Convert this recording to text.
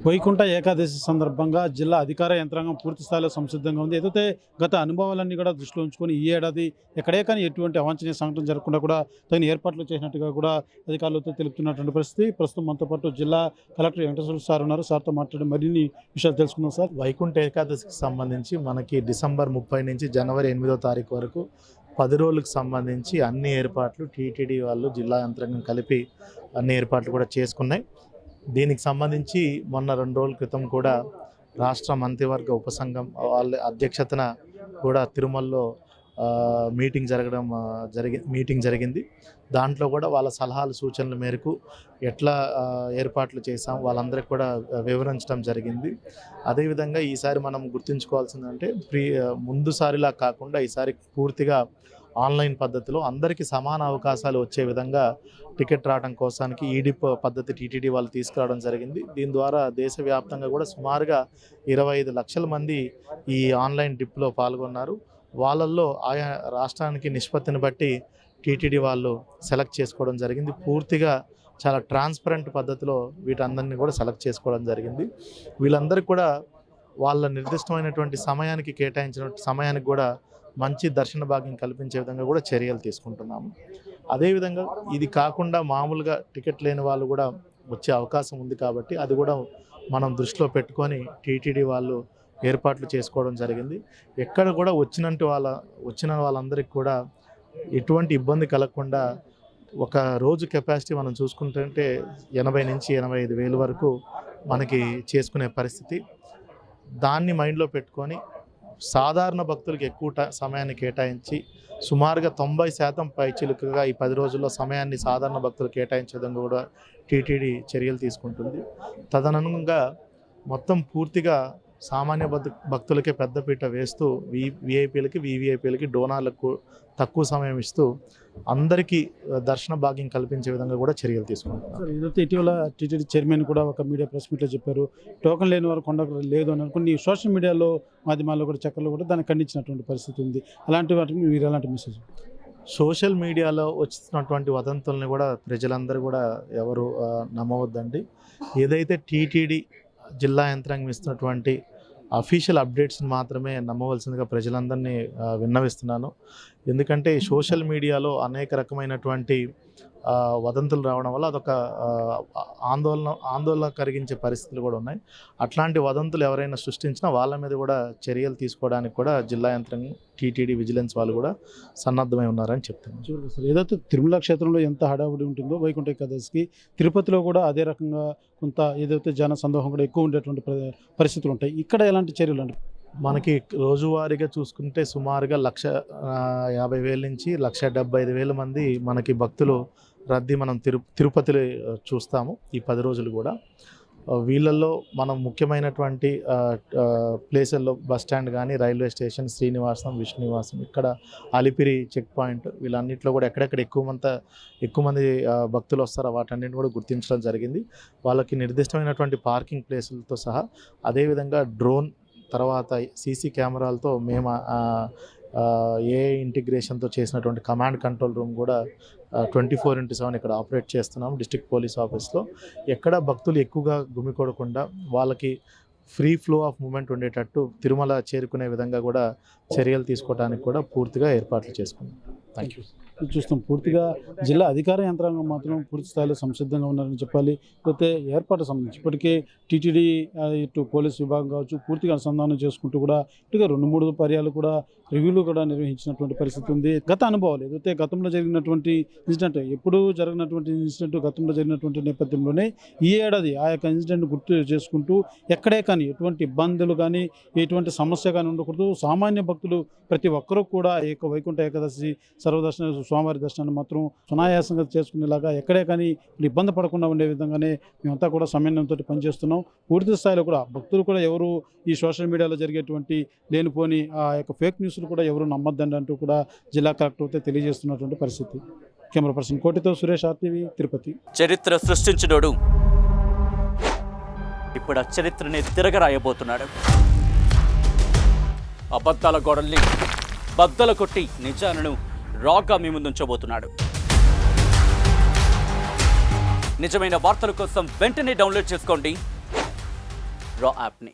వైకుంఠ ఏకాదశి సందర్భంగా జిల్లా అధికార యంత్రాంగం పూర్తి స్థాయిలో సంసిద్ధంగా ఉంది. ఏదైతే గత అనుభవాలన్నీ కూడా దృష్టిలో ఉంచుకొని ఈ ఏడాది ఎక్కడే కానీ ఎటువంటి అవాంఛనీయ సంఘటన జరగకుండా కూడా తగిన ఏర్పాట్లు చేసినట్టుగా కూడా అధికారులతో తెలుపుతున్నటువంటి పరిస్థితి. ప్రస్తుతం మనతో పాటు జిల్లా కలెక్టర్ వెంకటేశ్వర సార్ ఉన్నారు. సార్తో మాట్లాడి మరిన్ని విషయాలు తెలుసుకుందాం. సార్, వైకుంఠ ఏకాదశికి సంబంధించి మనకి డిసెంబర్ 30 నుంచి జనవరి 8వ తారీఖు వరకు 10 రోజులకు సంబంధించి అన్ని ఏర్పాట్లు టీటీడీ వాళ్ళు జిల్లా యంత్రాంగం కలిపి అన్ని ఏర్పాట్లు కూడా చేసుకున్నాయి. దీనికి సంబంధించి మొన్న 2 రోజుల క్రితం కూడా రాష్ట్ర మంత్రివర్గ ఉపసంఘం వాళ్ళ అధ్యక్షతన కూడా తిరుమలలో మీటింగ్ జరిగింది. దాంట్లో కూడా వాళ్ళ సలహాలు సూచనల మేరకు ఎట్లా ఏర్పాట్లు చేసాం వాళ్ళందరికీ కూడా వివరించడం జరిగింది. అదేవిధంగా ఈసారి మనం గుర్తుంచుకోవాల్సిందంటే ముందుసారిలా కాకుండా ఈసారి పూర్తిగా ఆన్లైన్ పద్ధతిలో అందరికీ సమాన అవకాశాలు వచ్చే విధంగా టికెట్ రావడం కోసానికి ఈడిప్ పద్ధతి టీటీడీ వాళ్ళు తీసుకురావడం జరిగింది. దీని ద్వారా దేశవ్యాప్తంగా కూడా సుమారుగా 25 లక్షల మంది ఈ ఆన్లైన్ డిప్లో పాల్గొన్నారు. వాళ్ళల్లో ఆయా రాష్ట్రానికి నిష్పత్తిని బట్టి టీటీడీ వాళ్ళు సెలెక్ట్ చేసుకోవడం జరిగింది. పూర్తిగా చాలా ట్రాన్స్పరెంట్ పద్ధతిలో వీటందరినీ కూడా సెలెక్ట్ చేసుకోవడం జరిగింది. వీళ్ళందరికీ కూడా వాళ్ళ నిర్దిష్టమైనటువంటి సమయానికి కేటాయించిన సమయానికి కూడా మంచి దర్శన భాగ్యం కల్పించే విధంగా కూడా చర్యలు తీసుకుంటున్నాము. అదేవిధంగా ఇది కాకుండా మామూలుగా టికెట్ లేని వాళ్ళు కూడా వచ్చే అవకాశం ఉంది కాబట్టి అది కూడా మనం దృష్టిలో పెట్టుకొని టీటీడీ వాళ్ళు ఏర్పాట్లు చేసుకోవడం జరిగింది. ఎక్కడ కూడా వచ్చిన వాళ్ళందరికీ కూడా ఎటువంటి ఇబ్బంది కలగకుండా ఒక రోజు కెపాసిటీ మనం చూసుకుంటుంటే 80 నుంచి 85 వేలు వరకు మనకి చేసుకునే పరిస్థితి. దాన్ని మైండ్లో పెట్టుకొని సాధారణ భక్తులకు ఎక్కువ సమయాన్ని కేటాయించి సుమారుగా 90% పైచిలుకగా ఈ 10 రోజుల్లో సమయాన్ని సాధారణ భక్తులు కేటాయించే విధంగా కూడా టీటీడీ చర్యలు తీసుకుంటుంది. తదనుగుణంగా మొత్తం పూర్తిగా సామాన్య భక్తులకే పెద్దపీట వేస్తూ విఐపీలకి వివిఐపీలకి డోనార్లకు తక్కువ సమయం ఇస్తూ అందరికీ దర్శన భాగ్యం కల్పించే విధంగా కూడా చర్యలు తీసుకుంటున్నారు. ఇదైతే ఇటీవల టీటీడీ చైర్మన్ కూడా ఒక మీడియా ప్రెస్ మీట్లో చెప్పారు, టోకన్ లేని వారు కొండ లేదు అని కొన్ని సోషల్ మీడియాలో మాధ్యమాల్లో కూడా చక్కర్లు కూడా దాన్ని ఖండించినటువంటి పరిస్థితి ఉంది. అలాంటి వాటికి మీరు ఎలాంటి మెసేజ్? సోషల్ మీడియాలో వచ్చినటువంటి వదంతుల్ని కూడా ప్రజలందరూ కూడా ఎవరు నమ్మవద్దండి. ఏదైతే టీటీడీ జిల్లా యంత్రాంగం ఇస్తున్నటువంటి అఫీషియల్ అప్డేట్స్ని మాత్రమే నమ్మవలసిందిగా ప్రజలందరినీ విన్నవిస్తున్నాను. ఎందుకంటే సోషల్ మీడియాలో అనేక రకమైనటువంటి వదంతులు రావడం వల్ల అదొక ఆందోళన కలిగించే పరిస్థితులు కూడా ఉన్నాయి. అట్లాంటి వదంతులు ఎవరైనా సృష్టించినా వాళ్ళ మీద కూడా చర్యలు తీసుకోవడానికి కూడా జిల్లా యంత్రాంగం టీటీడీ విజిలెన్స్ వాళ్ళు కూడా సన్నద్ధమై ఉన్నారని చెప్తున్నాను. చూడండి సార్, ఏదైతే తిరుమల క్షేత్రంలో ఎంత హడావుడి ఉంటుందో వైకుంఠ ఏకాదశికి తిరుపతిలో కూడా అదే రకంగా కొంత ఏదైతే జన సందోహం కూడా ఎక్కువ ఉండేటువంటి పరిస్థితులు ఉంటాయి. ఇక్కడ ఎలాంటి చర్యలు అంటే మనకి రోజువారీగా చూసుకుంటే సుమారుగా 150,000 నుంచి 175,000 మంది మనకి భక్తులు రద్దీ మనం తిరుపతిలో చూస్తాము ఈ 10 రోజులు కూడా. వీళ్ళల్లో మనం ముఖ్యమైనటువంటి ప్లేసుల్లో బస్ స్టాండ్ కానీ, రైల్వే స్టేషన్, శ్రీనివాసం, విష్ణునివాసం, ఇక్కడ అలిపిరి చెక్ పాయింట్, వీళ్ళన్నింటిలో కూడా ఎక్కడెక్కడ ఎక్కువ మంది భక్తులు వస్తారో వాటన్నింటిని కూడా గుర్తించడం జరిగింది. వాళ్ళకి నిర్దిష్టమైనటువంటి పార్కింగ్ ప్లేసులతో సహా అదేవిధంగా డ్రోన్ తర్వాత సీసీ కెమెరాలతో మేము ఏఐ ఇంటిగ్రేషన్తో చేసినటువంటి కమాండ్ కంట్రోల్ రూమ్ కూడా 24/7 ఇక్కడ ఆపరేట్ చేస్తున్నాం డిస్ట్రిక్ట్ పోలీస్ ఆఫీస్లో. ఎక్కడ భక్తులు ఎక్కువగా గుమికూడకుండా వాళ్ళకి ఫ్రీ ఫ్లో ఆఫ్ మూమెంట్ ఉండేటట్టు తిరుమల చేరుకునే విధంగా కూడా చర్యలు తీసుకోవడానికి కూడా పూర్తిగా ఏర్పాట్లు చేసుకున్నాం. Thank you. చూస్తాం పూర్తిగా జిల్లా అధికార యంత్రాంగం మాత్రం పూర్తి స్థాయిలో సంసిద్ధంగా ఉన్నారని చెప్పాలి. పోతే ఏర్పాటు సంబంధించి ఇప్పటికే టీటీడీ ఇటు పోలీస్ విభాగం కావచ్చు పూర్తిగా అనుసంధానం చేసుకుంటూ కూడా ఇటుగా 2-3 పర్యాలు కూడా రివ్యూలు కూడా నిర్వహించినటువంటి పరిస్థితి ఉంది. గత అనుభవాలు ఏదైతే గతంలో జరిగినటువంటి ఇన్సిడెంట్ ఎప్పుడు జరిగినటువంటి ఇన్సిడెంట్ గతంలో జరిగినటువంటి నేపథ్యంలోనే ఈ ఏడాది ఆ యొక్క ఇన్సిడెంట్ గుర్తు చేసుకుంటూ ఎక్కడే కానీ ఎటువంటి ఇబ్బందులు కానీ ఎటువంటి సమస్య కానీ ఉండకూడదు. సామాన్య భక్తులు ప్రతి ఒక్కరూ కూడా ఈ యొక్క వైకుంఠ ఏకాదశి సర్వదర్శన స్వామివారి దర్శనాన్ని మాత్రం సునాయాసంగా చేసుకునేలాగా ఎక్కడే కానీ ఇబ్బంది పడకుండా ఉండే విధంగానే మేమంతా కూడా సమన్వయంతో పనిచేస్తున్నాం. పూర్తి స్థాయిలో కూడా భక్తులు కూడా ఎవరు ఈ సోషల్ మీడియాలో జరిగేటువంటి లేనిపోని ఆ యొక్క ఫేక్ న్యూస్లు కూడా ఎవరు నమ్మద్దండి అంటూ కూడా జిల్లా కలెక్టర్ అయితే తెలియజేస్తున్నటువంటి పరిస్థితి. కెమెరా పర్సన్ కోటితో సురేష్, RTV, తిరుపతి. చరిత్ర సృష్టించినోడు ఇప్పుడు ఆ చరిత్రని తిరగరాయబోతున్నాడు. అబద్ధాల గోడల్ని బద్దలు కొట్టి నిజాలను రాగా మీ ముందుంచబోతున్నాడు. నిజమైన వార్తల కోసం వెంటనే డౌన్లోడ్ చేసుకోండి రా యాప్ని.